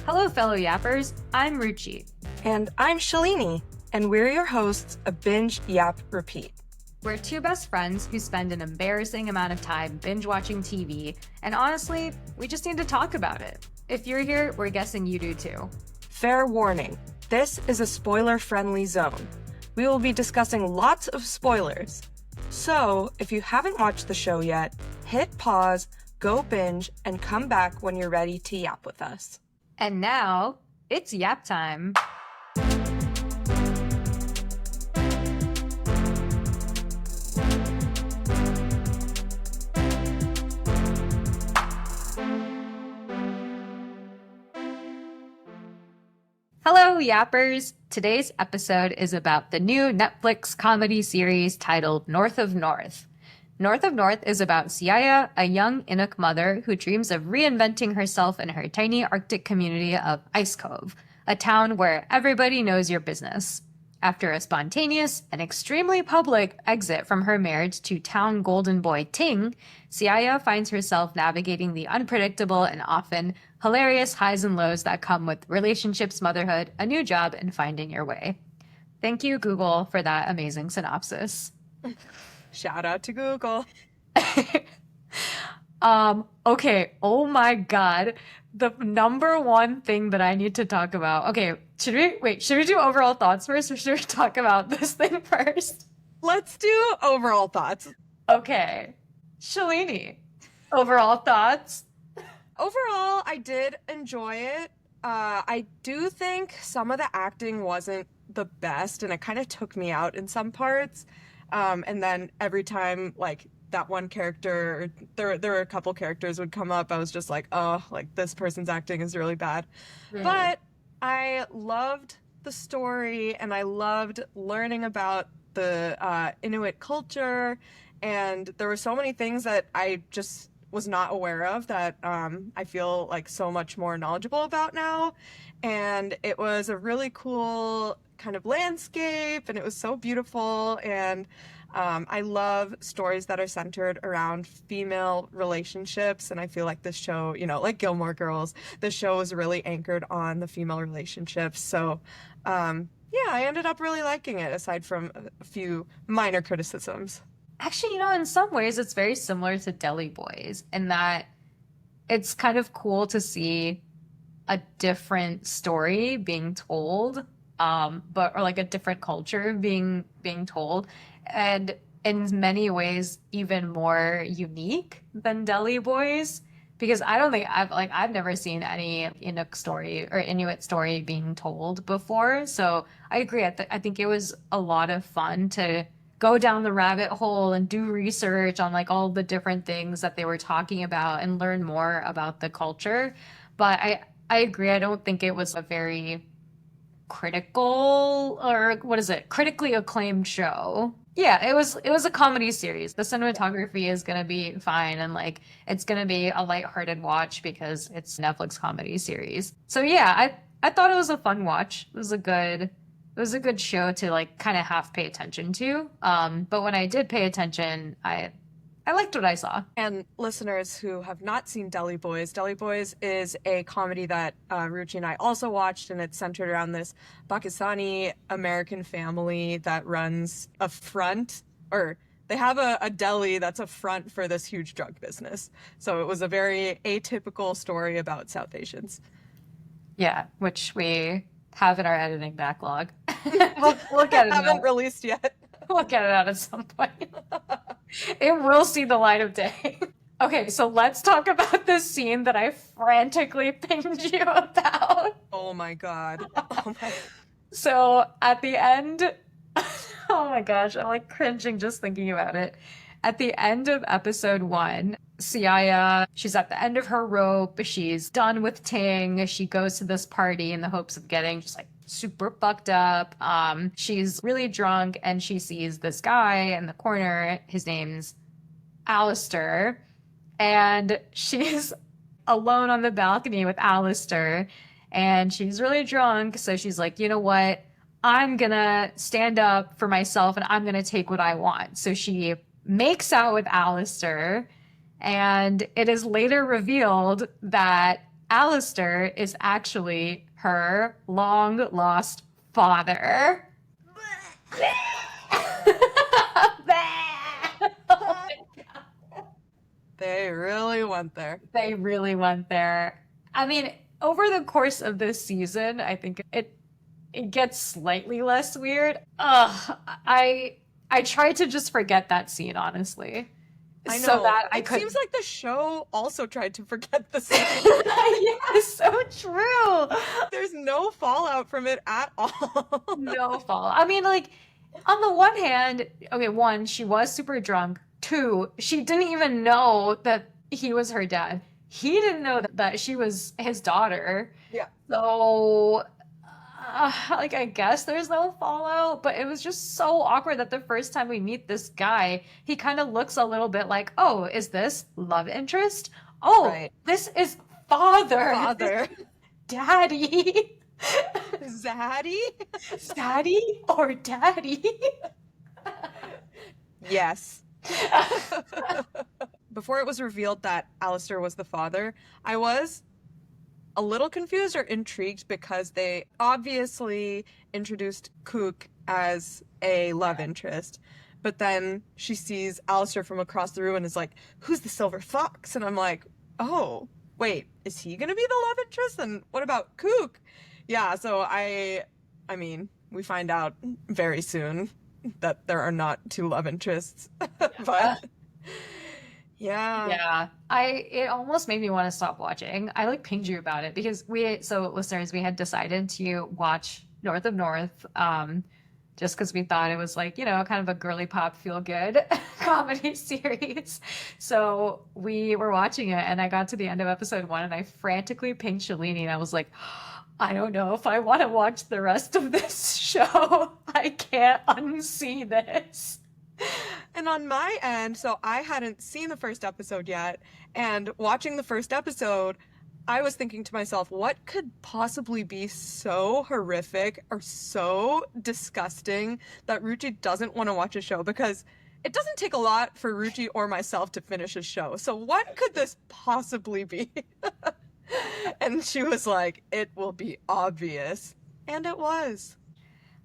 Hello, fellow yappers. I'm Ruchi. And I'm Shalini, and we're your hosts of Binge, Yap, Repeat. We're two best friends who spend an embarrassing amount of time binge watching TV, and honestly, we just need to talk about it. If you're here, we're guessing you do too. Fair warning, this is a spoiler-friendly zone. We will be discussing lots of spoilers. So, if you haven't watched the show yet, hit pause, go binge, and come back when you're ready to yap with us. And now, it's yap time. Hello, yappers! Today's episode is about the new Netflix comedy series titled North of North. North of North is about Siaja, a young Inuk mother who dreams of reinventing herself in her tiny Arctic community of Ice Cove, a town where everybody knows your business. After a spontaneous and extremely public exit from her marriage to town golden boy Ting, Siaja finds herself navigating the unpredictable and often hilarious highs and lows that come with relationships, motherhood, a new job, and finding your way. Thank you, Google, for that amazing synopsis. Shout out to Google. Okay, oh my god. The number one thing that I need to talk about. Okay, should we do overall thoughts first, or should we talk about this thing first? Let's do overall thoughts. Okay. Shalini, overall thoughts? Overall, I did enjoy it. I do think some of the acting wasn't the best, and it kind of took me out in some parts. And then every time, like, that one character, there were a couple characters would come up, I was just like, oh, like, this person's acting is really bad. Mm. But I loved the story, and I loved learning about the Inuit culture, and there were so many things that I just was not aware of that I feel like so much more knowledgeable about now. And it was a really cool kind of landscape, and it was so beautiful. And I love stories that are centered around female relationships, and I feel like this show, you know, like Gilmore Girls, this show is really anchored on the female relationships. So yeah, I ended up really liking it, aside from a few minor criticisms. Actually, you know, in some ways it's very similar to Deli Boys in that it's kind of cool to see a different story being told, or like a different culture being told, and in many ways even more unique than Deli Boys, because I don't think I've never seen any Inuk story or Inuit story being told before. So I agree. I think it was a lot of fun to go down the rabbit hole and do research on like all the different things that they were talking about and learn more about the culture. But I agree. I don't think it was a very critical, or what is it, critically acclaimed show. Yeah, it was a comedy series. The cinematography is going to be fine, and like it's going to be a lighthearted watch because it's a Netflix comedy series. So yeah, I thought it was a fun watch. It was a good show to like kind of half pay attention to. But when I did pay attention, I liked what I saw. And listeners who have not seen Deli Boys is a comedy that Ruchi and I also watched, and it's centered around this Pakistani American family that runs a front, or they have a deli that's a front for this huge drug business. So it was a very atypical story about South Asians. Yeah, which we have in our editing backlog. we'll get it haven't released yet. We'll get it out at some point. It will see the light of day. Okay, so let's talk about this scene that I frantically pinged you about. Oh my god. So at the end, oh my gosh, I'm like cringing just thinking about it. At the end of episode 1, Siaja, she's at the end of her rope. She's done with Ting. She goes to this party in the hopes of getting just like super fucked up. She's really drunk, and she sees this guy in the corner. His name's Alistair, and she's alone on the balcony with Alistair, and she's really drunk. So she's like, you know what? I'm gonna stand up for myself, and I'm gonna take what I want. So she makes out with Alistair, and it is later revealed that Alistair is actually her long lost father. They really went there. They really went there. I mean, over the course of this season, I think it gets slightly less weird. I tried to just forget that scene, honestly, I so know. that I It could. seems like the show also tried to forget the scene. Yeah, so true. There's no fallout from it at all. No fault. I mean, like, on the one hand, okay, one, she was super drunk. Two, she didn't even know that he was her dad. He didn't know that she was his daughter. Yeah. So, like, I guess there's no fallout, but it was just so awkward that the first time we meet this guy, he kind of looks a little bit like, oh, is this love interest? Oh, Right. this is father. Father. Daddy. Zaddy? Daddy or daddy? Yes. Before it was revealed that Alistair was the father, I was a little confused or intrigued because they obviously introduced Cook as a love interest. But then she sees Alistair from across the room and is like, who's the silver fox? And I'm like, oh, wait, is he gonna be the love interest? And what about Cook? Yeah, so I mean, we find out very soon that there are not two love interests. But yeah. Yeah, it almost made me want to stop watching. I like pinged you about it because so listeners, we had decided to watch North of North, just because we thought it was like, kind of a girly pop feel good comedy series. So we were watching it and I got to the end of episode 1 and I frantically pinged Shalini and I was like, I don't know if I want to watch the rest of this show. I can't unsee this. And on my end, so I hadn't seen the first episode yet, and watching the first episode, I was thinking to myself, what could possibly be so horrific or so disgusting that Ruchi doesn't want to watch a show? Because it doesn't take a lot for Ruchi or myself to finish a show. So what could this possibly be? And she was like, it will be obvious. And it was.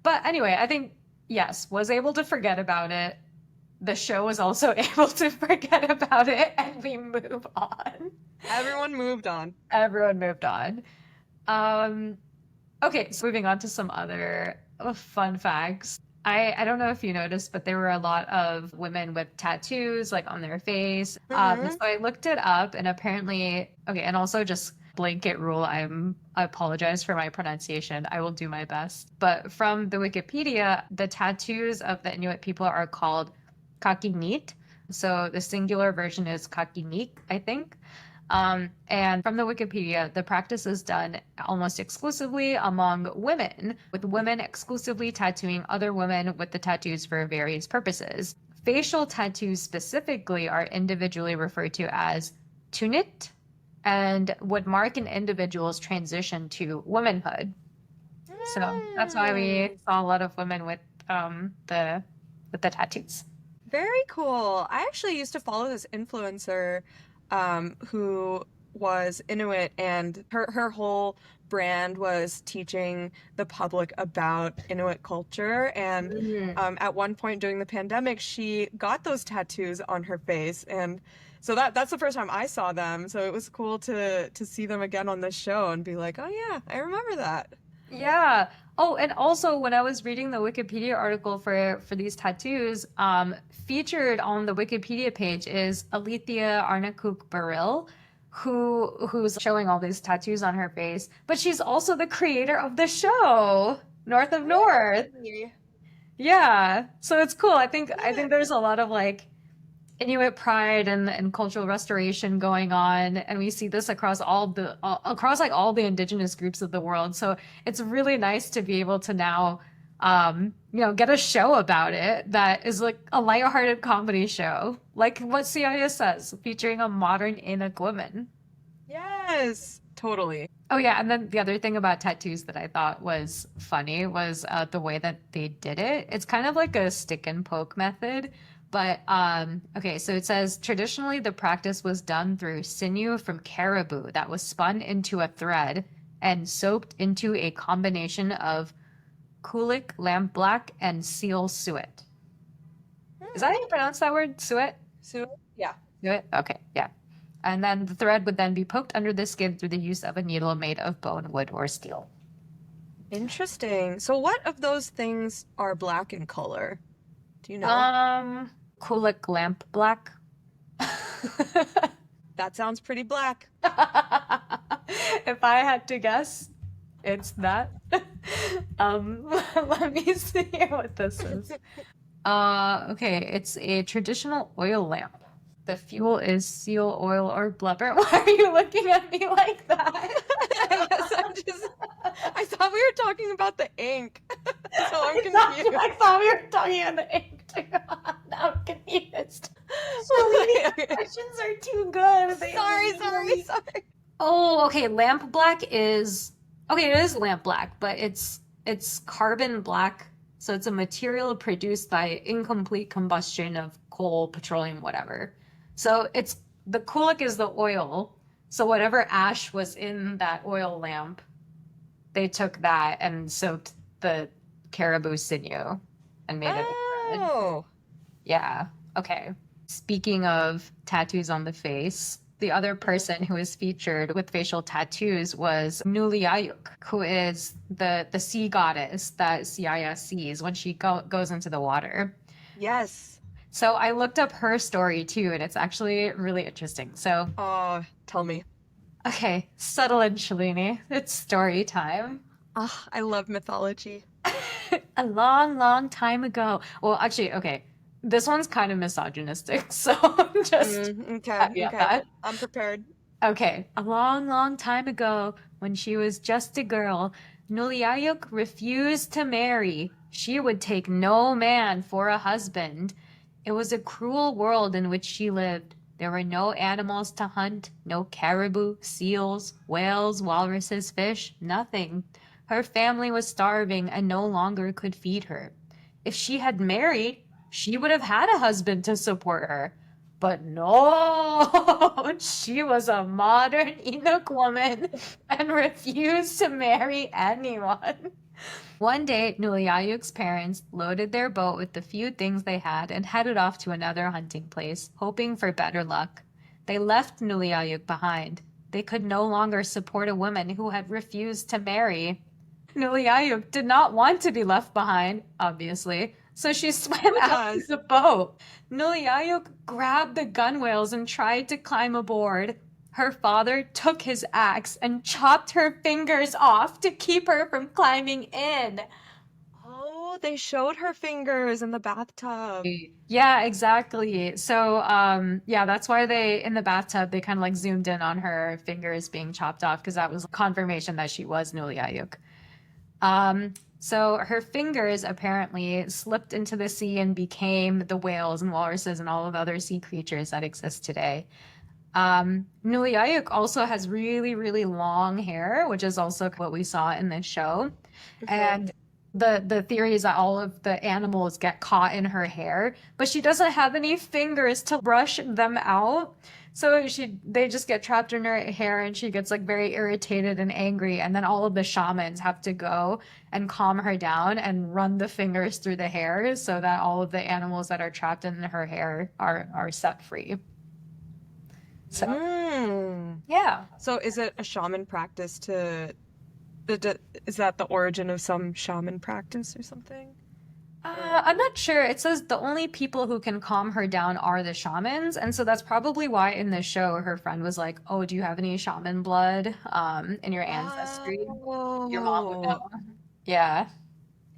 But anyway, I think, yes, was able to forget about it. The show was also able to forget about it, and we move on. Everyone moved on. Everyone moved on. Okay, so moving on to some other fun facts. I don't know if you noticed, but there were a lot of women with tattoos like on their face. So I looked it up, and apparently, okay, and also just blanket rule, I apologize for my pronunciation. I will do my best. But from the Wikipedia, the tattoos of the Inuit people are called kakinit. So the singular version is kakinik, I think. And from the Wikipedia, the practice is done almost exclusively among women, with women exclusively tattooing other women with the tattoos for various purposes. Facial tattoos specifically are individually referred to as tunit and would mark an individual's transition to womanhood. So that's why we saw a lot of women with the tattoos. Very cool. I actually used to follow this influencer who was Inuit, and her whole brand was teaching the public about Inuit culture. And at one point during the pandemic, she got those tattoos on her face, and so that's the first time I saw them. So it was cool to see them again on this show and be like, oh yeah, I remember that. Yeah. Oh, and also when I was reading the Wikipedia article for these tattoos, featured on the Wikipedia page is Alethea Arnacook Baril, who's showing all these tattoos on her face, but she's also the creator of the show, North of North. Yeah. So it's cool. I think there's a lot of like Inuit pride and cultural restoration going on, and we see this across across like all the indigenous groups of the world. So it's really nice to be able to now, get a show about it that is like a lighthearted comedy show, like what Siaja says, featuring a modern Inuk woman. Yes, totally. Oh yeah, and then the other thing about tattoos that I thought was funny was the way that they did it. It's kind of like a stick and poke method, But okay, so it says traditionally the practice was done through sinew from caribou that was spun into a thread and soaked into a combination of kulik, lamb black, and seal suet. Is that how you pronounce that word? Suet? So, yeah. Suet? Okay, yeah. And then the thread would then be poked under the skin through the use of a needle made of bone, wood, or steel. Interesting. So what of those things are black in color? Do you know? Kulik lamp black. That sounds pretty black. If I had to guess, it's that. Let me see what this is. Okay, it's a traditional oil lamp. The fuel is seal oil or blubber. Why are you looking at me like that? I thought we were talking about the ink. So I'm confused. I thought we were talking about the ink too. Now I'm confused. Shalini, questions are too good. Sorry. Oh, okay. Lamp black is okay. It is lamp black, but it's carbon black. So it's a material produced by incomplete combustion of coal, petroleum, whatever. So it's the kulik is the oil. So whatever ash was in that oil lamp, they took that and soaked the caribou sinew and made it. Oh. Yeah. Okay. Speaking of tattoos on the face, the other person who was featured with facial tattoos was Nuliayuk, who is the sea goddess that Siaja sees when she goes into the water. Yes. So I looked up her story too, and it's actually really interesting. So, tell me. okay, settle in, Shalini. It's story time. I love mythology. A long, long time ago. Well, actually, okay. This one's kind of misogynistic, so just okay. I'm prepared. Okay, a long, long time ago, when she was just a girl, Nuliayuk refused to marry. She would take no man for a husband. It was a cruel world in which she lived. There were no animals to hunt, no caribou, seals, whales, walruses, fish, nothing. Her family was starving and no longer could feed her. If she had married, she would have had a husband to support her. But no, she was a modern Inuk woman and refused to marry anyone. One day, Nuliayuk's parents loaded their boat with the few things they had and headed off to another hunting place, hoping for better luck. They left Nuliayuk behind. They could no longer support a woman who had refused to marry. Nuliayuk did not want to be left behind, obviously, so she swam out to the boat. Nuliayuk grabbed the gunwales and tried to climb aboard. Her father took his axe and chopped her fingers off to keep her from climbing in. Oh, they showed her fingers in the bathtub. Yeah, exactly. So, yeah, that's why in the bathtub, they kind of like zoomed in on her fingers being chopped off because that was confirmation that she was Nuliayuk. So her fingers apparently slipped into the sea and became the whales and walruses and all of the other sea creatures that exist today. Nuliayuk also has really, really long hair, which is also what we saw in this show. And the theory is that all of the animals get caught in her hair, but she doesn't have any fingers to brush them out. So they just get trapped in her hair and she gets like very irritated and angry. And then all of the shamans have to go and calm her down and run the fingers through the hair so that all of the animals that are trapped in her hair are set free. So, yeah. So is it a shaman practice is that the origin of some shaman practice or something? I'm not sure. It says the only people who can calm her down are the shamans. And so that's probably why in the show her friend was like, oh, do you have any shaman blood in your ancestry? Your mom would know. Yeah.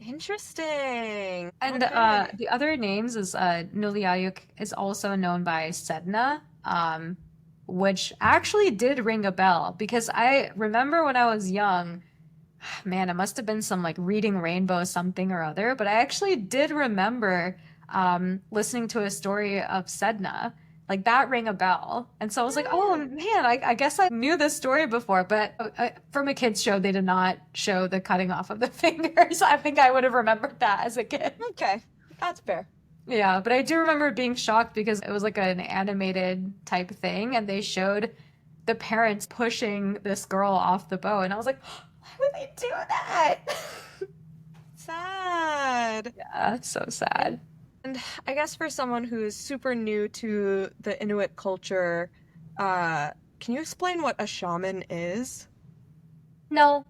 Interesting. And Okay. the other names is Nuliayuk is also known by Sedna, which actually did ring a bell because I remember when I was young, man, it must have been some like Reading Rainbow something or other, but I actually did remember listening to a story of Sedna. Like that rang a bell. And so I was like, oh man, I guess I knew this story before, but from a kid's show, they did not show the cutting off of the fingers. I think I would have remembered that as a kid. Okay, that's fair. Yeah, but I do remember being shocked because it was like an animated type thing, and they showed the parents pushing this girl off the boat, and I was like, why would they do that? Sad. Yeah, so And sad. I guess for someone who is super new to the Inuit culture, uh, can you explain what a shaman is? No.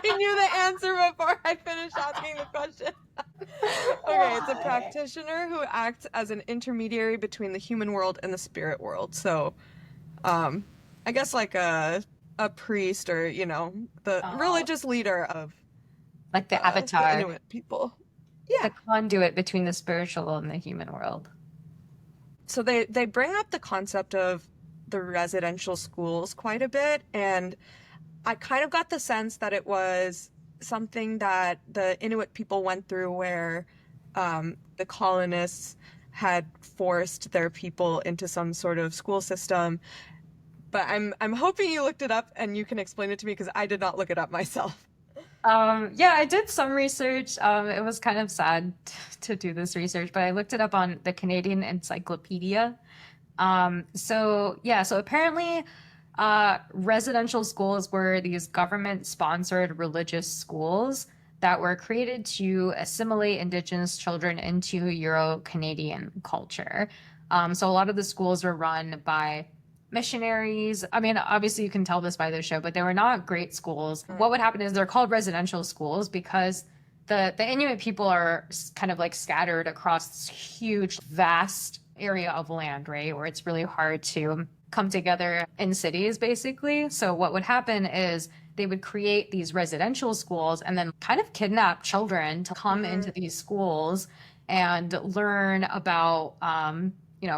I knew the answer before I finished asking the question. Okay, it's a Why? practitioner who acts as an intermediary between the human world and the spirit world. So, um, I guess like a priest or, the Oh, religious leader of like the the avatar, Inuit people. the Yeah. conduit between the spiritual and the human world. So they bring up the concept of the residential schools quite a bit, and I kind of got the sense that it was something that the Inuit people went through where the colonists had forced their people into some sort of school system. But I'm hoping you looked it up and you can explain it to me because I did not look it up myself. Yeah, I did some research. It was kind of sad to do this research, but I looked it up on the Canadian Encyclopedia. So apparently, residential schools were these government-sponsored religious schools that were created to assimilate Indigenous children into Euro-Canadian culture. So a lot of the schools were run by missionaries. I mean, obviously you can tell this by the show, but they were not great schools. What would happen is they're called residential schools because the Inuit people are kind of like scattered across this huge, vast area of land, right? Where it's really hard to come together in cities, basically. So what would happen is they would create these residential schools and then kind of kidnap children to come into Mm-hmm. these schools and learn about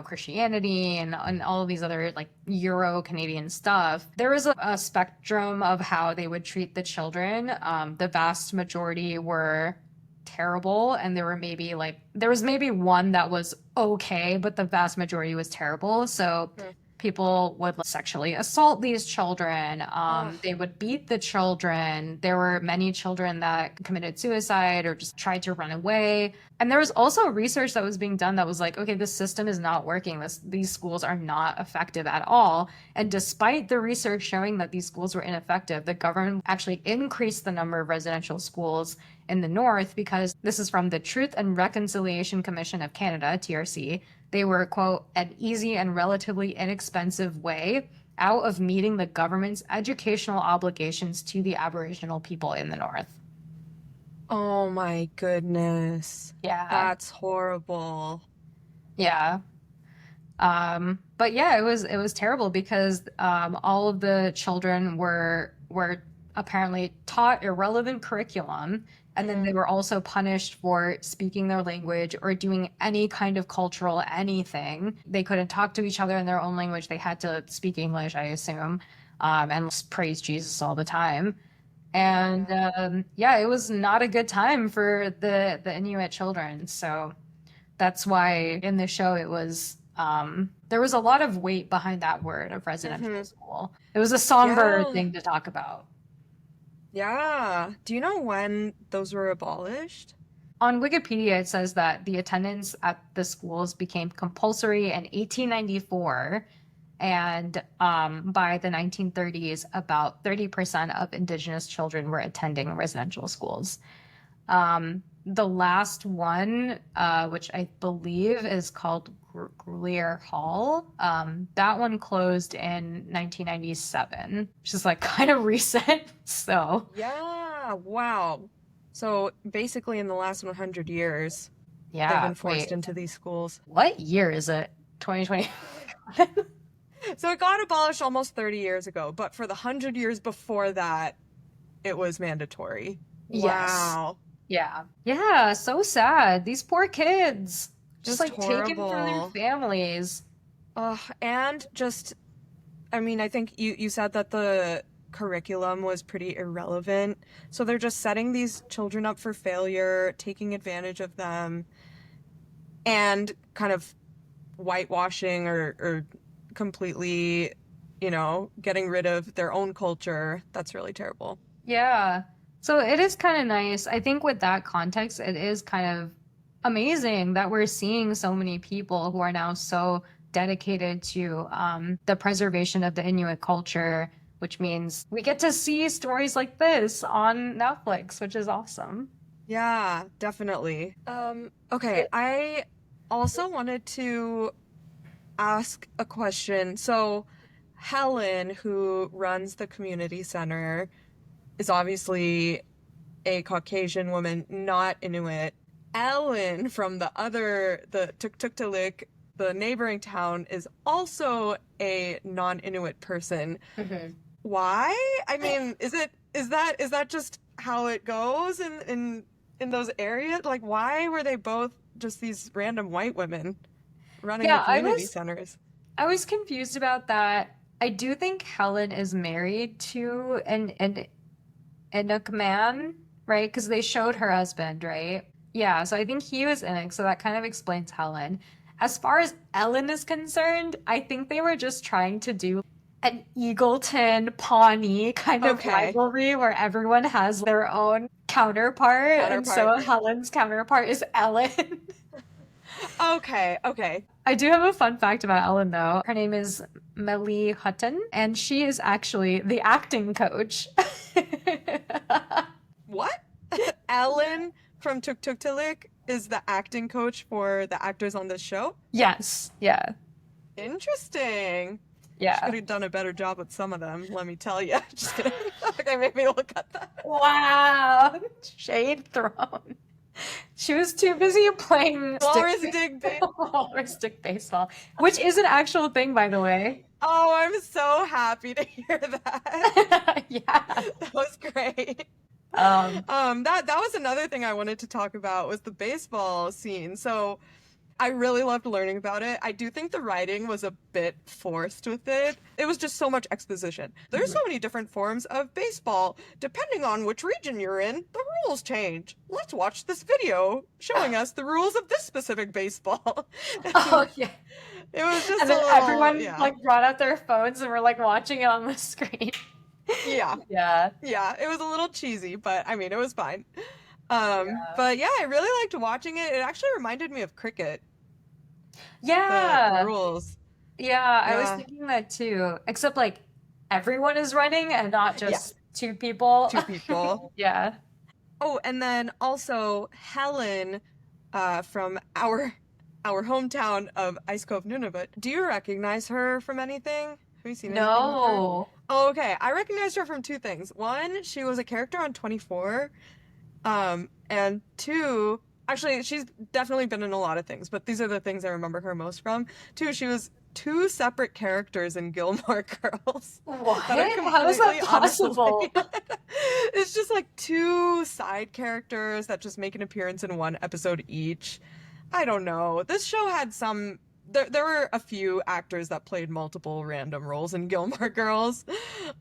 Christianity and all of these other like Euro Canadian stuff. There was a spectrum of how they would treat the children. The vast majority were terrible, and there was maybe one that was okay, but the vast majority was terrible. So people would sexually assault these children. Ugh. They would beat the children. There were many children that committed suicide or just tried to run away. And there was also research that was being done that was like, okay, this system is not working. These schools are not effective at all. And despite the research showing that these schools were ineffective, the government actually increased the number of residential schools in the north because this is from the Truth and Reconciliation Commission of Canada, TRC. They were, quote, an easy and relatively inexpensive way out of meeting the government's educational obligations to the Aboriginal people in the north. Oh my goodness. Yeah. That's horrible. Yeah. But yeah, it was terrible because all of the children were apparently taught irrelevant curriculum, and then they Mm. were also punished for speaking their language or doing any kind of cultural anything. They couldn't talk to each other in their own language. They had to speak English, I assume, and praise Jesus all the time. And Yeah. yeah, it was not a good time for the Inuit children. So that's why in the show it was there was a lot of weight behind that word of residential Hmm. school. It was a somber Yeah. thing to talk about. Yeah. Do you know when those were abolished? On Wikipedia, it says that the attendance at the schools became compulsory in 1894, and by the 1930s, about 30% of Indigenous children were attending residential schools. The last one, which I believe is called Gruyere Hall, that one closed in 1997, which is like kind of recent. So, Yeah. Wow. So basically, in the last 100 years, they've yeah, been forced wait, into these schools. what year is it? 2020? So it got abolished almost 30 years ago, but for the 100 years before that, it was mandatory. Yes. Wow. Yeah. Yeah, so sad. These poor kids, just Just like taken from their horrible. families. And just, I mean, I think you said that the curriculum was pretty irrelevant. So they're just setting these children up for failure, taking advantage of them, and kind of whitewashing or completely, getting rid of their own culture. That's really terrible. Yeah. So it is kind of nice. I think with that context, it is kind of amazing that we're seeing so many people who are now so dedicated to the preservation of the Inuit culture, which means we get to see stories like this on Netflix, which is awesome. Yeah, definitely. Okay, I also wanted to ask a question. So, Helen, who runs the community center, is obviously a Caucasian woman, not Inuit. Ellen from the Tuktuktuk, the neighboring town, is also a non-Inuit person. Mhm. Why? I mean, is that just how it goes in those areas? Like, why were they both just these random white women running the Yeah, community centers? I was confused about that. I do think Helen is married to an Inuk man, right? Because they showed her husband, right? Yeah, so I think he was Inuk, so that kind of explains Helen. As far as Ellen is concerned, I think they were just trying to do an Eagleton Pawnee kind of Okay, rivalry where everyone has their own counterpart, and counterpart. so Helen's counterpart is Ellen. Okay, okay. I do have a fun fact about Ellen, though. Her name is Melly Hutton, and she is actually the acting coach. What? Ellen from Tuktuktuk is the acting coach for the actors on this show? Yes, yeah, Interesting. She could yeah. have done a better job with some of them, let me tell you. Just kidding. Okay, maybe we'll cut that. Wow, shade thrown. She was too busy playing stick Walrus dig bait. or stick baseball, which is an actual thing, by the way. Oh, I'm so happy to hear that. Yeah. That was great. Um, That was another thing I wanted to talk about was the baseball scene. So I really loved learning about it. I do think the writing was a bit forced with it. It was just so much exposition. There's so many different forms of baseball. Depending on which region you're in, the rules change. Let's watch this video showing us the rules of this specific baseball. oh yeah. It was just And a then little, everyone yeah. like brought out their phones and were like watching it on the screen. Yeah. Yeah. Yeah, it was a little cheesy, but I mean, it was fine. Yeah. But yeah, I really liked watching it. It actually reminded me of cricket, the Yeah. rules. Yeah, I was Yeah. thinking that too. Except like everyone is running and not Yeah, just two people. two people. Yeah. Oh, and then also Helen, from our hometown of Ice Cove, Nunavut. Do you recognize her from anything? Have you seen anything with her? No. Oh, okay. I recognized her from two things. One, she was a character on 24. And two, actually, she's definitely been in a lot of things, but these are the things I remember her most from. Two, she was two separate characters in Gilmore Girls What? that are How is that completely possible? unrelated. It's just like two side characters that just make an appearance in one episode each. I don't know. This show had some. There were a few actors that played multiple random roles in Gilmore Girls.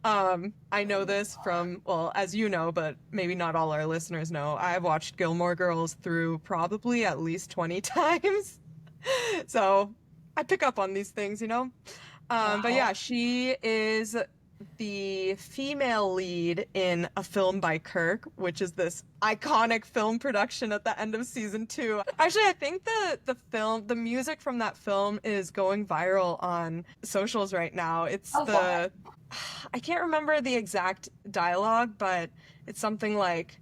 I know this from, well, as you know, but maybe not all our listeners know. I've watched Gilmore Girls through probably at least 20 times. So I pick up on these things, you know? But Wow. yeah, she is the female lead in A Film by Kirk, which is this iconic film production at the end of season 2. Actually, I think the music from that film is going viral on socials right now. It's Oh, what? I can't remember the exact dialogue, but it's something like,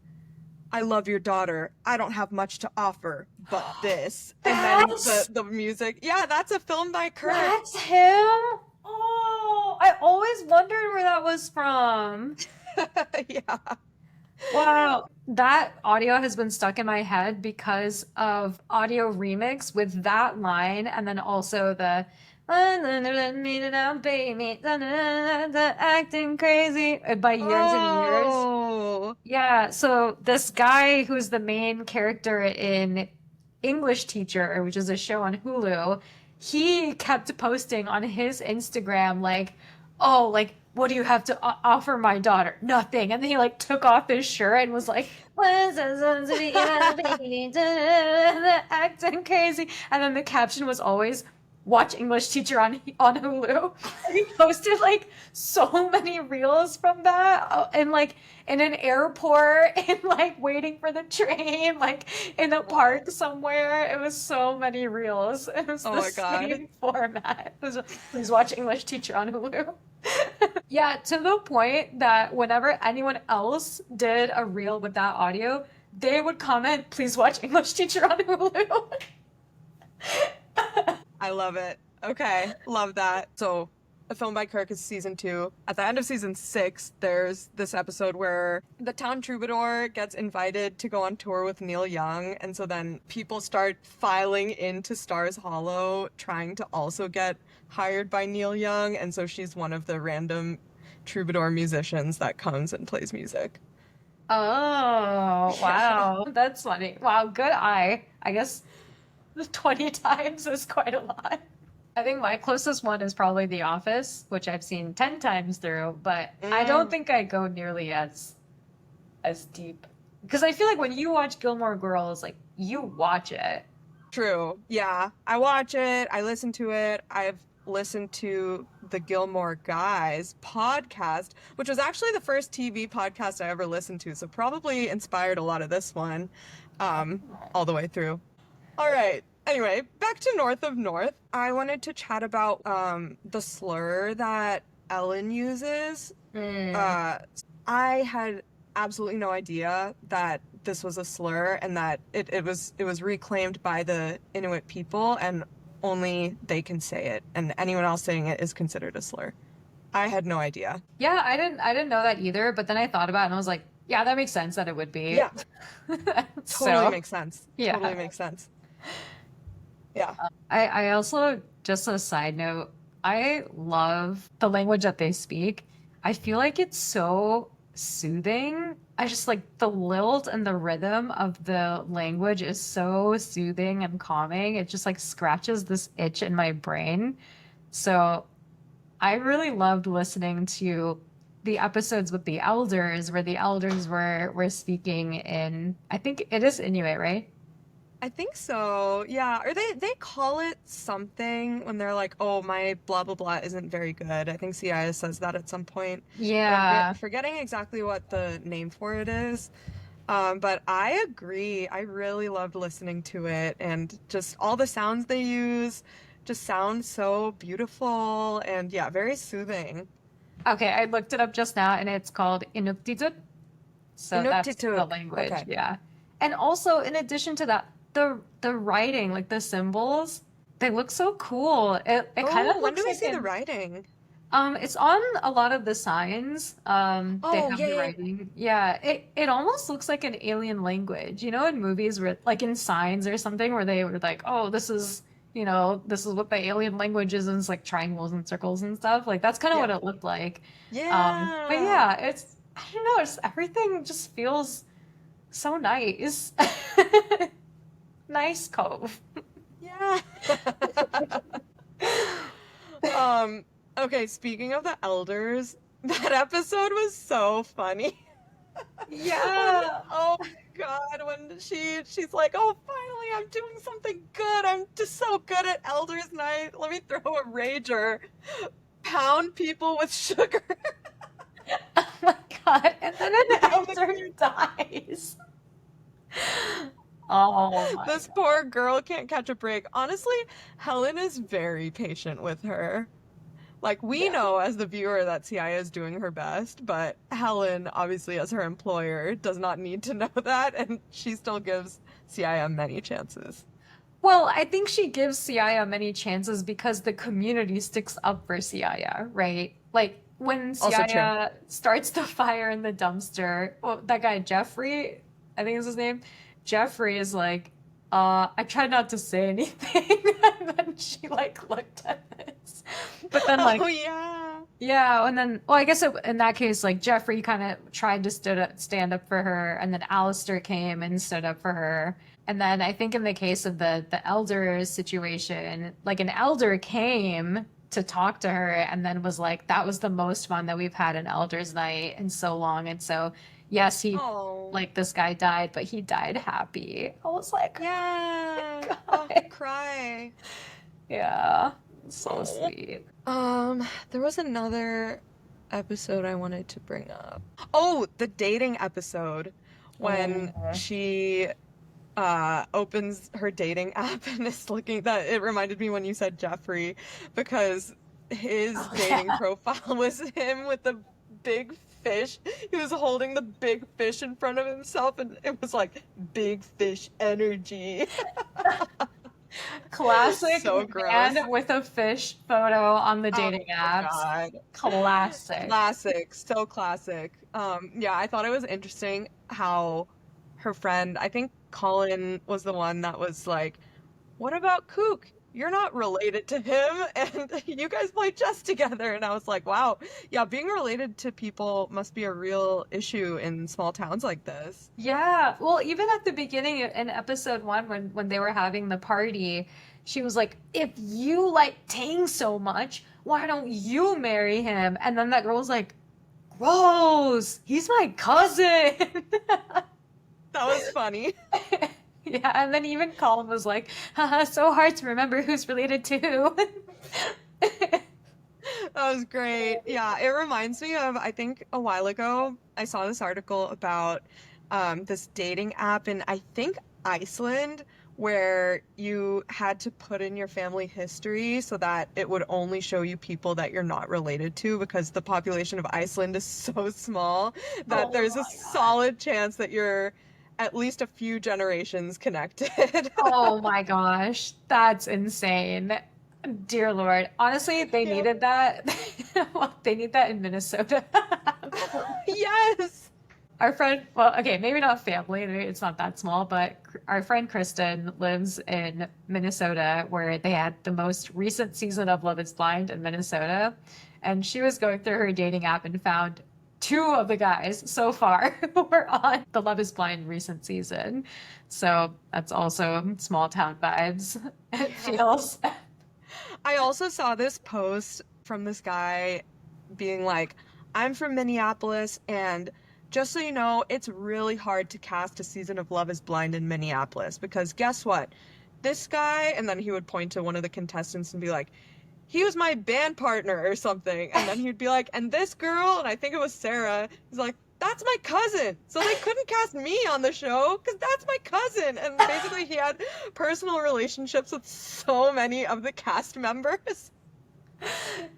I love your daughter. I don't have much to offer, but this. And then That's the music. Yeah, that's A Film by Kirk. that's him? Oh, I always wondered where that was from. Yeah. Wow, that audio has been stuck in my head because of audio remix with that line and then also the me down, baby, acting crazy by Years and Years. Oh. Yeah, so this guy who's the main character in English Teacher, which is a show on Hulu, he kept posting on his Instagram like, "Oh, like what do you have to offer my daughter? Nothing." And then he like took off his shirt and was like, acting crazy. And then the caption was always, watch English teacher on Hulu. And he posted like so many reels from that, and like in an airport and like waiting for the train, like in a Wow. park somewhere. It was so many reels. It was Oh the my God. same format. It was, please watch English teacher on Hulu. Yeah, to the point that whenever anyone else did a reel with that audio, they would comment, please watch English teacher on Hulu. I love it. Okay, love that. So, A Film by Kirk is season 2. At the end of season 6, there's this episode where the town troubadour gets invited to go on tour with Neil Young, and so then people start filing into Stars Hollow trying to also get hired by Neil Young, and so she's one of the random troubadour musicians that comes and plays music. Oh, Yeah. wow. That's funny. Wow, good eye. I guess 20 times is quite a lot. I think my closest one is probably The Office, which I've seen 10 times through, but I don't Mm, think I go nearly as deep. Because I feel like when you watch Gilmore Girls, like you watch it. true. Yeah. I watch it. I listen to it. I've listened to the Gilmore Guys podcast, which was actually the first TV podcast I ever listened to. So probably inspired a lot of this one, all the way through. All right. Anyway, back to North of North. I wanted to chat about the slur that Ellen uses. Mm. Uh, I had absolutely no idea that this was a slur and that it was reclaimed by the Inuit people and only they can say it and anyone else saying it is considered a slur. I had no idea. Yeah, I didn't know that either, but then I thought about it and I was like, yeah, that makes sense that it would be. Yeah, totally So, makes sense. Totally yeah. makes sense. Yeah. I also, just a side note, I love the language that they speak. I feel like it's so soothing. I just like the lilt and the rhythm of the language is so soothing and calming. It just like scratches this itch in my brain. So I really loved listening to the episodes with the elders where the elders were speaking in, I think it is Inuit, right? I think so. Yeah. Or they call it something when they're like, "Oh, my blah blah blah isn't very good." I think Siaja says that at some point, but I'm Yeah. forgetting exactly what the name for it is. But I agree. I really loved listening to it, and just all the sounds they use just sound so beautiful and yeah, very soothing. Okay, I looked it up just now and it's called Inuktitut. So that's the Inuktitut. language, Okay. yeah. And also in addition to that, the writing, like the symbols, they look so cool. It kind of Oh, when do looks we like see the an writing? it's on a lot of the signs. They Oh, have yeah, the yeah, writing. Yeah, it almost looks like an alien language. You know, in movies where like in Signs or something where they were like, "Oh, this is, this is what the alien language is," and it's like triangles and circles and stuff. Like that's kind of what yeah. it looked like. But Yeah. yeah, it's I don't know, it's everything just feels so nice. Nice Cove. Yeah. Um, okay, speaking of the elders, that episode was so funny. When, Yeah. oh my God, when she's like, "Oh, finally I'm doing something good. I'm just so good at elders night. Let me throw a rager. Pound people with sugar." Oh my God. And then an Leave the elder clear. dies. Oh my This poor girl can't catch a break. Honestly, Helen is very patient with her. Like, we Yeah. know as the viewer that Cia is doing her best, but Helen, obviously, as her employer, does not need to know that, and she still gives Cia many chances. Well, I think she gives Siaya many chances because the community sticks up for Siaya, right? Like when Also true. Siaya starts the fire in the dumpster, well, that guy Jeffrey, I think is his name. Jeffrey is like, I tried not to say anything. And then she like looked at this. But then Oh, like yeah. yeah, and then, well, I guess in that case, like Jeffrey kind of tried to stand up for her, and then Alistair came and stood up for her. And then I think in the case of the elders situation, like an elder came to talk to her and then was like, that was the most fun that we've had an elders night in so long. And so, yes, Oh, like this guy died, but he died happy. I was like, yeah. Oh, God. cry. Yeah. So sweet. There was another episode I wanted to bring up. Oh, the dating episode when Oh. she opens her dating app and is looking that it reminded me when you said Jeffrey because his Oh, dating yeah. profile was him with the big fish. He was holding the big fish in front of himself and it was like big fish energy. Classic So gross. man with a fish photo on the Oh dating my apps. God. Classic. Classic, so classic. Yeah, I thought it was interesting how her friend, I think Colin was the one that was like, "What about Kook? You're not related to him, and you guys play chess together." And I was like, "Wow, yeah, being related to people must be a real issue in small towns like this." Yeah. Well, even at the beginning in episode one, when they were having the party, she was like, "If you like Tang so much, why don't you marry him?" And then that girl was like, "Gross. He's my cousin." That was funny. Yeah, and then even Colin was like, haha, so hard to remember who's related to who. That was great. Yeah, it reminds me of, I think a while ago, I saw this article about this dating app in, I think, Iceland, where you had to put in your family history so that it would only show you people that you're not related to because the population of Iceland is so small that Oh there's a my God. solid chance that you're at least a few generations connected. Oh my gosh, that's insane. Dear Lord. Honestly, they Yeah. needed that. Well, they need that in Minnesota. Yes. Our friend, well, okay, maybe not family, maybe it's not that small, but our friend Kristen lives in Minnesota where they had the most recent season of Love is Blind in Minnesota. And she was going through her dating app and found two of the guys so far who were on the Love is Blind recent season. So that's also small town vibes. It feels. I also saw this post from this guy being like, I'm from Minneapolis, and just so you know, it's really hard to cast a season of Love is Blind in Minneapolis because guess what? This guy, and then he would point to one of the contestants and be like, he was my band partner or something. And then he'd be like, and this girl, and I think it was Sarah, he's like, that's my cousin. So they couldn't cast me on the show because that's my cousin. And basically, he had personal relationships with so many of the cast members.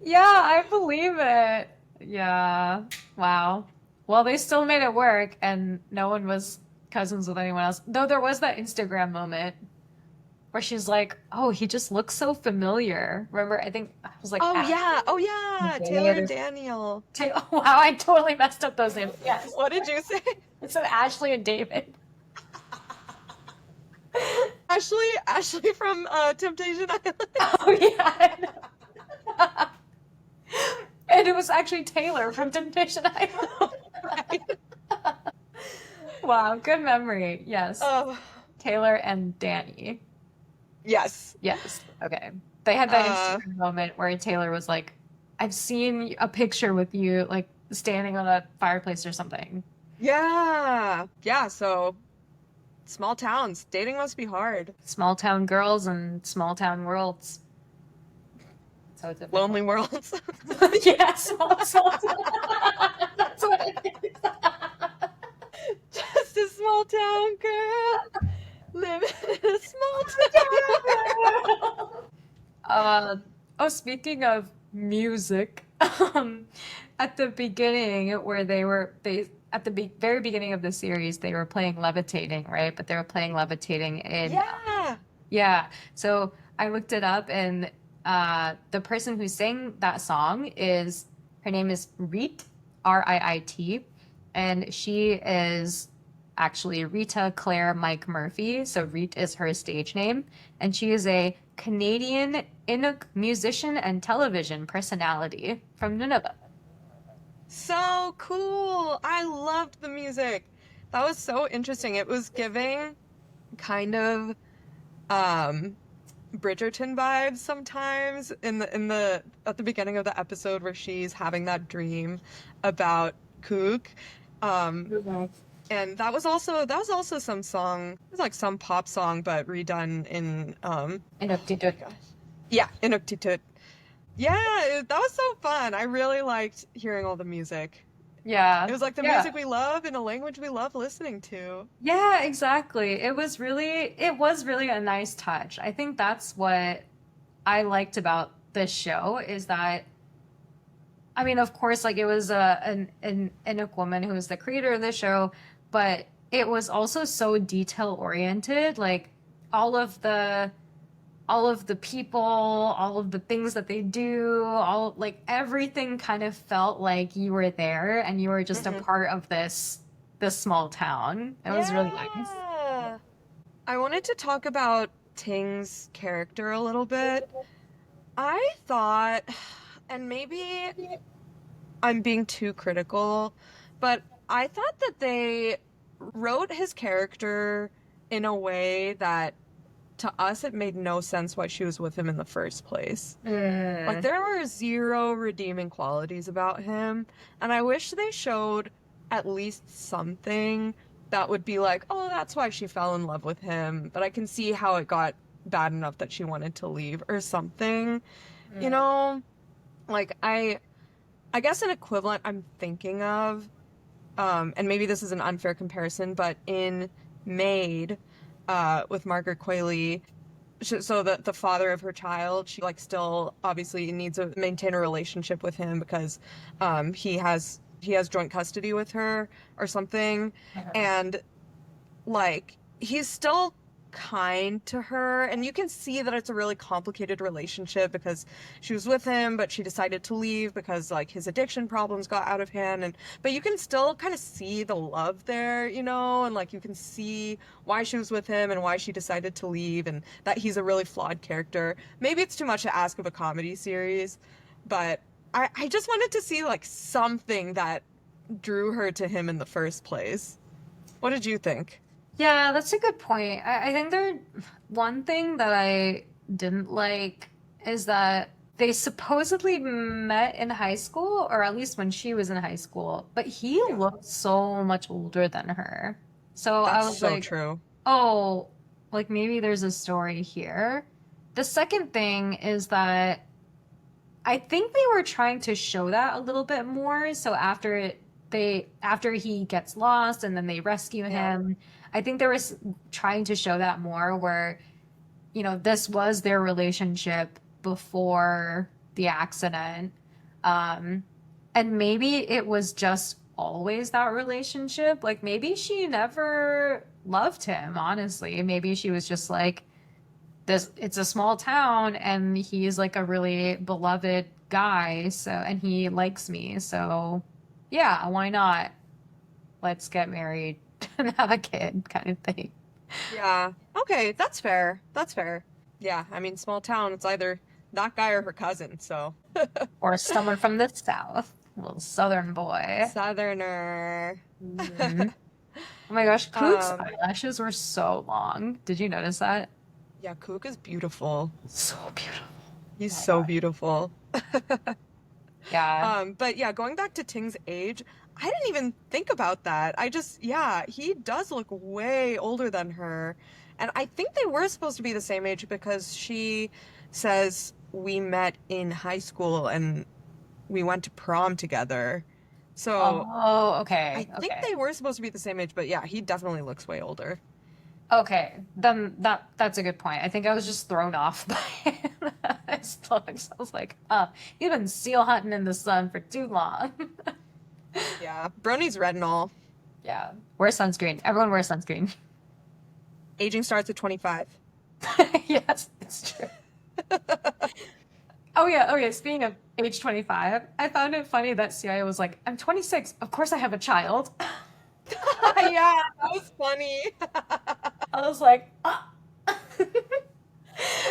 Yeah, I believe it. Yeah. Wow. Well, they still made it work, and no one was cousins with anyone else. Though there was that Instagram moment where she's like, "Oh, he just looks so familiar." Remember? I think I was like, Oh Ashley, yeah, Taylor and Daniel. Daniel. Oh, wow, I totally messed up those names. Yes, What did you say? it's Ashley and David. Ashley from Temptation Island. Oh yeah, and it was actually Taylor from Temptation Island. Right. Wow, good memory. Yes, Oh, Taylor and Danny. yes. Yes. Okay. They had that Uh, Instagram moment where Taylor was like, I've seen a picture with you, like standing on a fireplace or something. yeah. Yeah, so small towns. Dating must be hard. Small town girls and small town worlds. So difficult. Lonely worlds. Yeah, small town. That's what it is. Just a small town girl living in a small town. Oh, speaking of music, at the beginning where they at the very beginning of the series they were playing Levitating, right? But they were playing Levitating in Yeah. yeah. So I looked it up, and the person who sang that song is her name is Reet, Riit, and she is actually Rita Claire Mike Murphy. So Reet is her stage name, and she is a Canadian Inuk musician and television personality from Nunavut. So cool. I loved the music. That was so interesting. It was giving kind of um Bridgerton vibes sometimes in the at the beginning of the episode where she's having that dream about Kook. Um and that was also some song. It was like some pop song but redone in Inuk oh my Diduk. gosh. Yeah, Inuk. Yeah, that was so fun. I really liked hearing all the music. It Yeah. was like the Yeah. music we love in a language we love listening to. Yeah, exactly. It was really a nice touch. I think that's what I liked about this show is that I mean, of course, like it was an Inuk woman who was the creator of the show, but it was also so detail oriented. Like all of the all of the people, all of the things that they do, all like everything kind of felt like you were there and you were just a Hmm. part of this small town. It was really nice. Yeah. I wanted to talk about Ting's character a little bit. I thought, and maybe I'm being too critical, but I thought that they wrote his character in a way that to us it made no sense why she was with him in the first place. Like Mm. there were zero redeeming qualities about him, and I wish they showed at least something that would be like, oh, that's why she fell in love with him, but I can see how it got bad enough that she wanted to leave or something. You Mm. know, like I guess an equivalent I'm thinking of, and maybe this is an unfair comparison, but in Maid, with Margaret Qualley, so the father of her child, she like still obviously needs to maintain a relationship with him because he has joint custody with her or something, and like he's still kind to her, and you can see that it's a really complicated relationship because she was with him but she decided to leave because like his addiction problems got out of hand, and but you can still kind of see the love there, and like you can see why she was with him and why she decided to leave, and that he's a really flawed character. Maybe it's too much to ask of a comedy series, but I just wanted to see like something that drew her to him in the first place. What did you think? Yeah, that's a good point. I think one thing that I didn't like is that they supposedly met in high school, or at least when she was in high school, but he Yeah. looked so much older than her. So I That's was so like, true. oh, like maybe there's a story here. The second thing is that I think they were trying to show that a little bit more. So after he gets lost and then they rescue Yeah. him, I think they were trying to show that more where, this was their relationship before the accident. Um, and maybe it was just always that relationship. Like maybe she never loved him, honestly. Maybe she was just like, it's a small town and he's like a really beloved guy, so and he likes me, so yeah, why not, let's get married and have a kid kind of thing. Yeah. Okay, that's fair. That's fair. Yeah, I mean, small town, it's either that guy or her cousin, so. Or someone from the south, little southern boy. Southerner. Mhm. Oh my gosh, Cook's Um, eyelashes were so long, did you notice that? yeah, Kook is beautiful. So beautiful. He's Oh my so god. beautiful. Yeah. But yeah, going back to Ting's age, I didn't even think about that. Yeah, he does look way older than her. And I think they were supposed to be the same age because she says we met in high school and we went to prom together. So Oh, I okay, think okay. they were supposed to be the same age, but yeah, he definitely looks way older. Okay, then that's a good point. I think I was just thrown off by his looks. I was like, you've been seal hunting in the sun for too long. Yeah, Brony's retinol. Yeah, wear sunscreen. Everyone wears sunscreen. Aging starts at 25. Yes, it's true. Oh yeah, okay. Speaking of age 25, I found it funny that Siaja was like, I'm 26. Of course I have a child. Yeah, that was funny. I was like,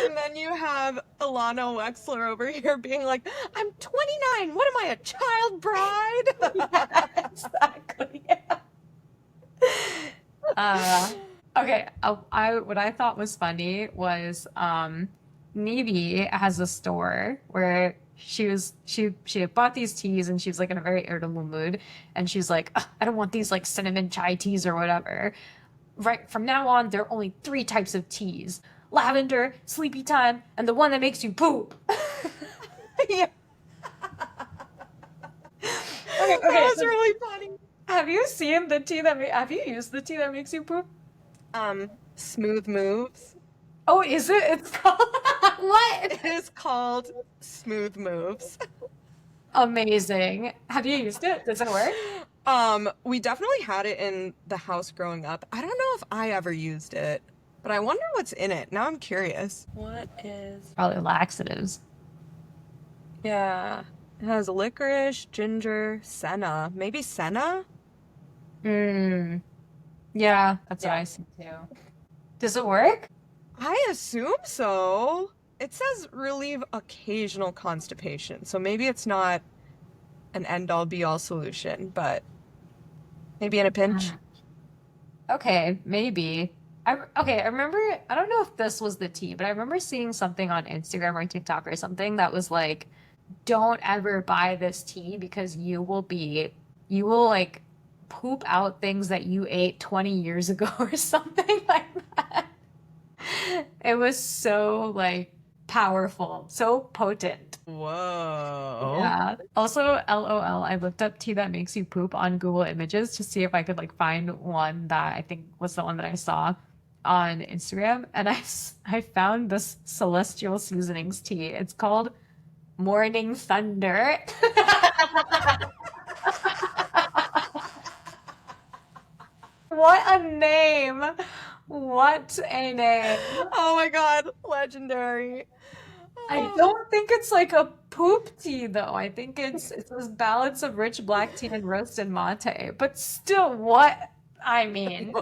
And then you have Alana Wexler over here being like, I'm 29. What am I, a child bride? yeah, exactly. Okay, what I thought was funny was Nevi has a store where she had bought these teas and she was like in a very irritable mood and she's like, "Ugh, I don't want these like cinnamon chai teas or whatever. Right from now on, there are only three types of teas: lavender, sleepy time, and the one that makes you poop. Yeah, Okay, that okay. was So really funny. have you seen the tea that have you used the tea that makes you poop? Smooth Moves. Oh, is it? It's called what? It is called Smooth Moves. Amazing. Have you used it? Does it work? We definitely had it in the house growing up. I don't know if I ever used it, but I wonder what's in it. Now I'm curious. What is... Probably laxatives. Yeah. It has licorice, ginger, senna. Maybe senna? Mm. Yeah, that's what I see too. Does it work? I assume so. It says relieve occasional constipation, so maybe it's not an end-all be-all solution, but maybe in a pinch. Okay, maybe. I remember, I don't know if this was the tea, but I remember seeing something on Instagram or TikTok or something that was like, don't ever buy this tea because you will like poop out things that you ate 20 years ago or something like that. It was so like powerful, so potent. Whoa. Yeah. Also, LOL, I looked up tea that makes you poop on Google Images to see if I could like find one that I think was the one that I saw on Instagram, and I found this celestial seasonings tea. It's called Morning Thunder. What a name! What a name! Oh my God, legendary. I don't think it's like a poop tea though. I think it's this balance of rich black tea and roasted mate. But still, what I mean,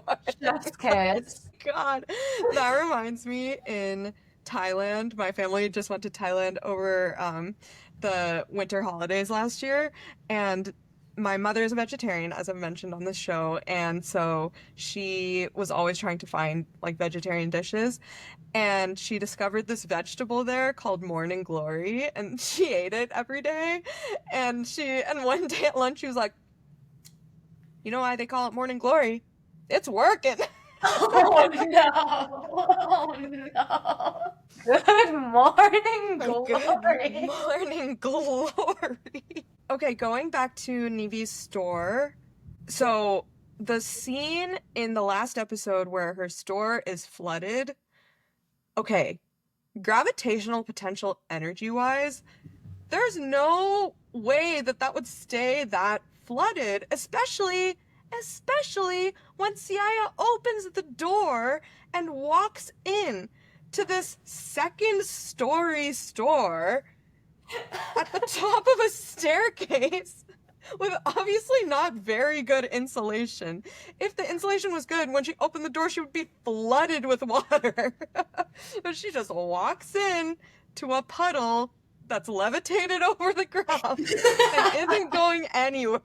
chef's kiss. God, that reminds me in Thailand. My family just went to Thailand over the winter holidays last year, and my mother is a vegetarian, as I've mentioned on the show, and so she was always trying to find like vegetarian dishes, and she discovered this vegetable there called morning glory, and she ate it every day, and one day at lunch she was like, you know why they call it morning glory? It's working. Oh no! Oh no! Good morning, Good glory. morning, glory. Okay, going back to Nevi's store. So, the scene in the last episode where her store is flooded. Okay, gravitational potential energy wise, there's no way that that would stay that flooded, especially when Siaja opens the door and walks in to this second story store at the top of a staircase with obviously not very good insulation. If the insulation was good, when she opened the door, she would be flooded with water. But she just walks in to a puddle that's levitated over the ground and isn't going anywhere.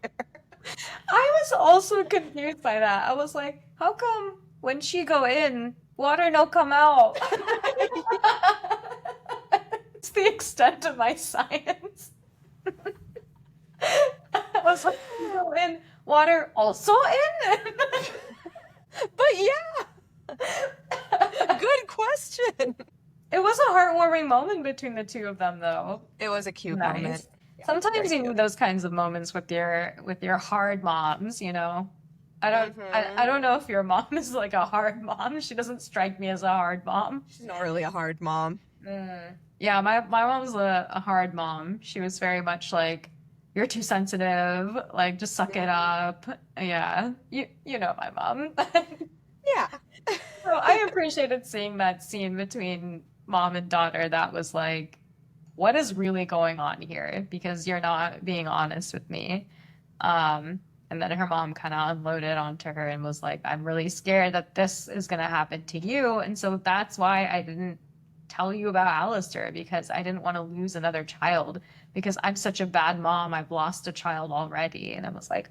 I was also confused by that. I was like, how come when she go in, water no come out? It's the extent of my science. I was like, go in, water also in? But yeah, good question. It was a heartwarming moment between the two of them, though. It was a cute Nice. moment. Sometimes you need those kinds of moments with your hard moms, you know. I don't know if your mom is like a hard mom. She doesn't strike me as a hard mom. She's not really a hard mom. Yeah, my mom's a hard mom. She was very much like, you're too sensitive, like just suck it up. Yeah. You know my mom. Yeah. So I appreciated seeing that scene between mom and daughter that was like, what is really going on here? Because you're not being honest with me. And then her mom kind of unloaded onto her and was like, I'm really scared that this is going to happen to you. And so that's why I didn't tell you about Alistair, because I didn't want to lose another child, because I'm such a bad mom. I've lost a child already. And I was like,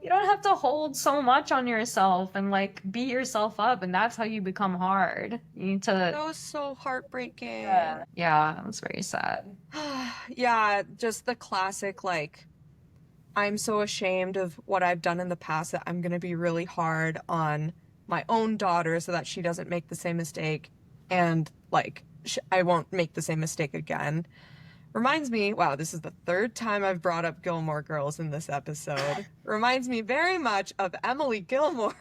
you don't have to hold so much on yourself and like beat yourself up. And that's how you become hard. You need to. That was so heartbreaking. Yeah, it was very sad. Yeah, just the classic, like, I'm so ashamed of what I've done in the past that I'm going to be really hard on my own daughter so that she doesn't make the same mistake and like I won't make the same mistake again. Reminds me, wow, this is the third time I've brought up Gilmore Girls in this episode. Reminds me very much of Emily Gilmore,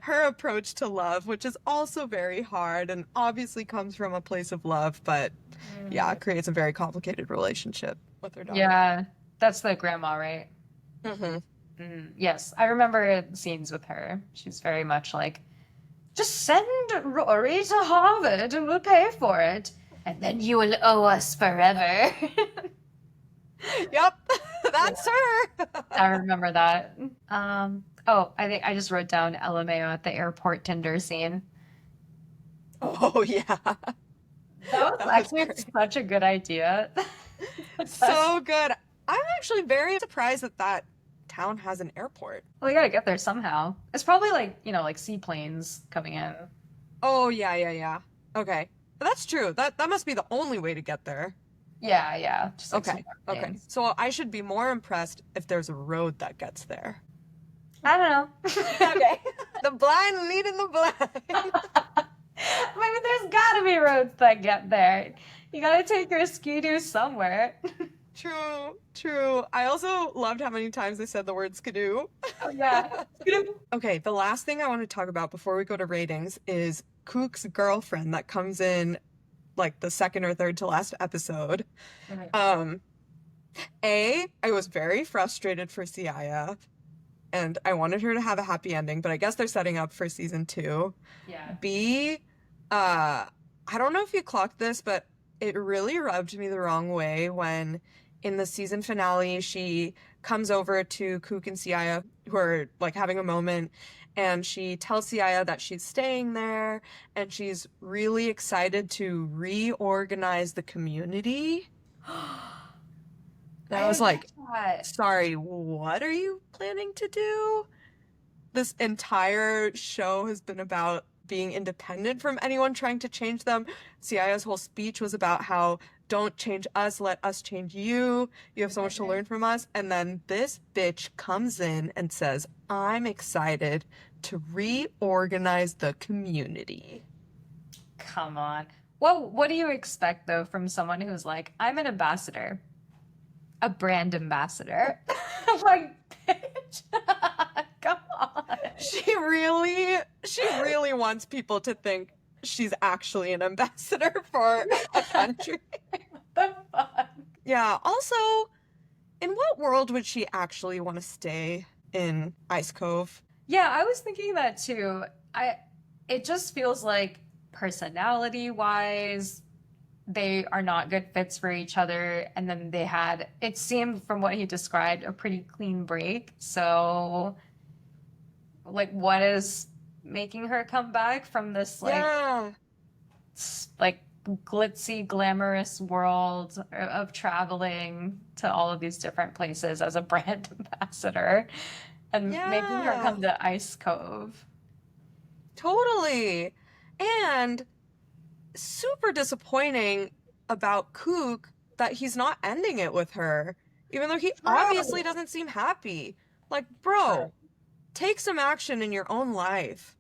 her approach to love, which is also very hard and obviously comes from a place of love, but yeah, it creates a very complicated relationship with her daughter. Yeah, that's the grandma, right? Hmm. Yes, I remember scenes with her. She's very much like, just send Rory to Harvard and we'll pay for it. And then you will owe us forever. Yep, that's her. I remember that. Oh, I think I just wrote down LMAO at the airport Tinder scene. Oh, yeah. That was That was actually great. such a good idea. So good. I'm actually very surprised that that town has an airport. Well, we gotta get there somehow. It's probably like, like seaplanes coming in. Oh, yeah, yeah, yeah. Okay. That's true. That must be the only way to get there. Yeah, yeah. Just like some Okay. Okay. planes. So I should be more impressed if there's a road that gets there. I don't know. Okay. The blind leading the blind. Maybe there's gotta be roads that get there. You gotta take your ski-doo somewhere. True, true. I also loved how many times they said the word skidoo. Oh yeah. Okay, the last thing I want to talk about before we go to ratings is Kook's girlfriend that comes in like the second or third to last episode. Um, I was very frustrated for Siaja, and I wanted her to have a happy ending, but I guess they're setting up for season 2. Yeah. B, I don't know if you clocked this, but it really rubbed me the wrong way when in the season finale she comes over to Kook and Siaja, who are like having a moment, and she tells Siaja that she's staying there and she's really excited to reorganize the community. And I was like, sorry, what are you planning to do? This entire show has been about being independent from anyone trying to change them. Siaja's whole speech was about how don't change us, let us change you. You have so much to learn from us. And then this bitch comes in and says, I'm excited to reorganize the community. Come on. What do you expect though from someone who's like, I'm an ambassador, a brand ambassador? I'm like, bitch, come on. She really wants people to think she's actually an ambassador for a country. What the fuck? Yeah, also, in what world would she actually want to stay in Ice Cove? Yeah, I was thinking that too. It just feels like personality wise, they are not good fits for each other. And then it seemed from what he described, a pretty clean break. So, like, what is making her come back from this, Yeah. like glitzy, glamorous world of traveling to all of these different places as a brand ambassador and making her Yeah. come to Ice Cove? Totally. And super disappointing about Kook that he's not ending it with her, even though he obviously doesn't seem happy. Like, bro, take some action in your own life.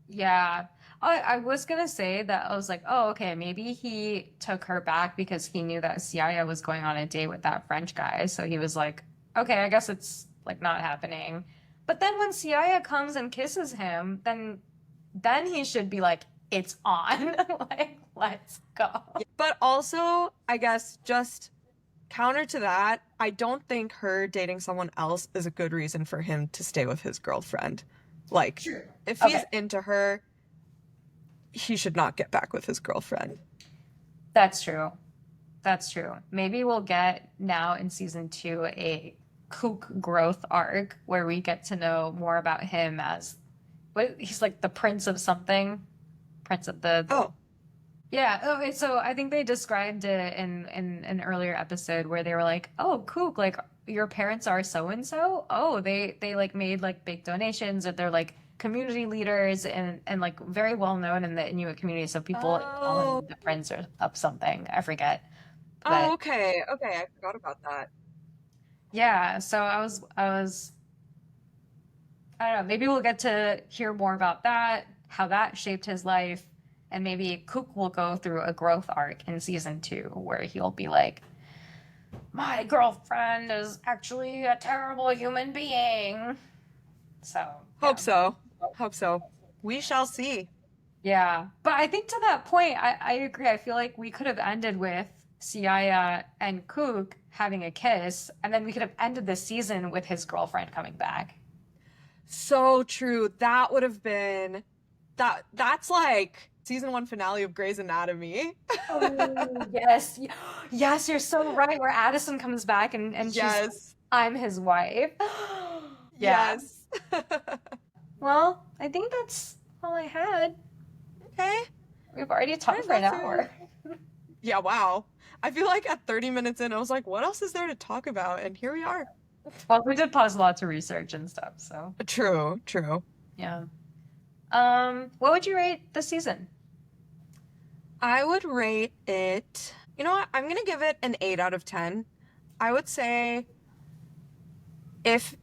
Yeah. I was gonna say that I was like, oh, okay, maybe he took her back because he knew that Siaja was going on a date with that French guy. So he was like, okay, I guess it's like not happening. But then when Siaja comes and kisses him, then he should be like, it's on. Like, let's go. But also, I guess just counter to that, I don't think her dating someone else is a good reason for him to stay with his girlfriend. Like, if he's into her, he should not get back with his girlfriend. That's true. That's true. Maybe we'll get now in season 2 a Kook growth arc where we get to know more about him as he's like the prince of something. Prince of the Oh. Yeah. Oh, so I think they described it in an earlier episode where they were like, "Oh, Kook, like your parents are so and so. Oh, they like made like big donations, or they're like community leaders and like very well known in the Inuit community. So people call them the prince of something. I forget. But Oh, okay. Okay, I forgot about that. yeah, so I don't know, maybe we'll get to hear more about that, how that shaped his life, And maybe Cook will go through a growth arc in season 2 where he'll be like, my girlfriend is actually a terrible human being. So, Hope so. Hope so. We shall see. Yeah. But I think to that point, I agree. I feel like we could have ended with Siaja and Cook having a kiss, and then we could have ended the season with his girlfriend coming back. So true. That would have been that's like season 1 finale of Grey's Anatomy. Oh, yes. Yes, you're so right. Where Addison comes back and she's like, Yes. I'm his wife. Yeah. Yes. Well, I think that's all I had. Okay. We've already talked for an hour. Yeah, wow. I feel like at 30 minutes in, I was like, what else is there to talk about? And here we are. Well, we did pause a lot to research and stuff, so. True. Yeah. What would you rate this season? I would rate it, you know what? I'm going to give it an 8 out of 10. I would say if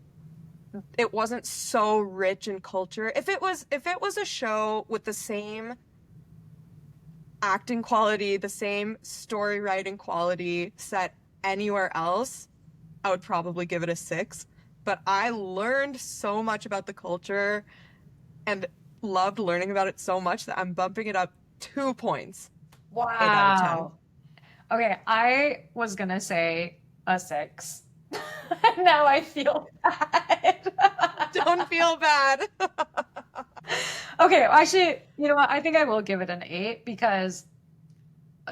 it wasn't so rich in culture, if it was a show with the same acting quality, the same story writing quality set anywhere else, I would probably give it a 6. But I learned so much about the culture and loved learning about it so much that I'm bumping it up 2 points. Wow. 8 out of 10. Okay, I was gonna say a 6. Now I feel bad. Don't feel bad. Okay, actually, you know what? I think I will give it an 8 because,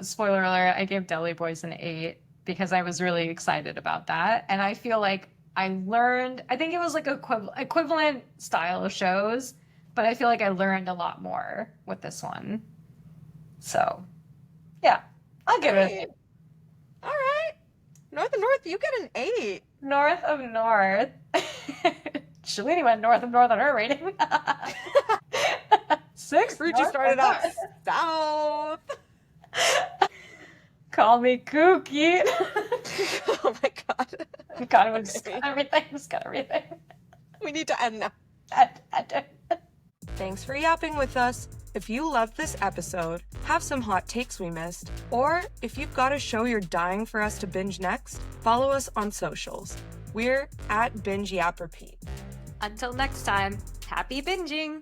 spoiler alert, I gave Deli Boys an 8 because I was really excited about that. And I feel like I think it was like equivalent style of shows, but I feel like I learned a lot more with this one. So, yeah, I'll give it an 8. All right. North of North, you get an 8. North of North. Shalini went North of North on her rating. 6. Ruchi started out south. Call me kooky. Oh my god. God, we just got everything. We need to end now. Thanks for yapping with us. If you loved this episode, have some hot takes we missed, or if you've got a show you're dying for us to binge next, follow us on socials. We're at Binge Yap Repeat. Until next time, happy binging!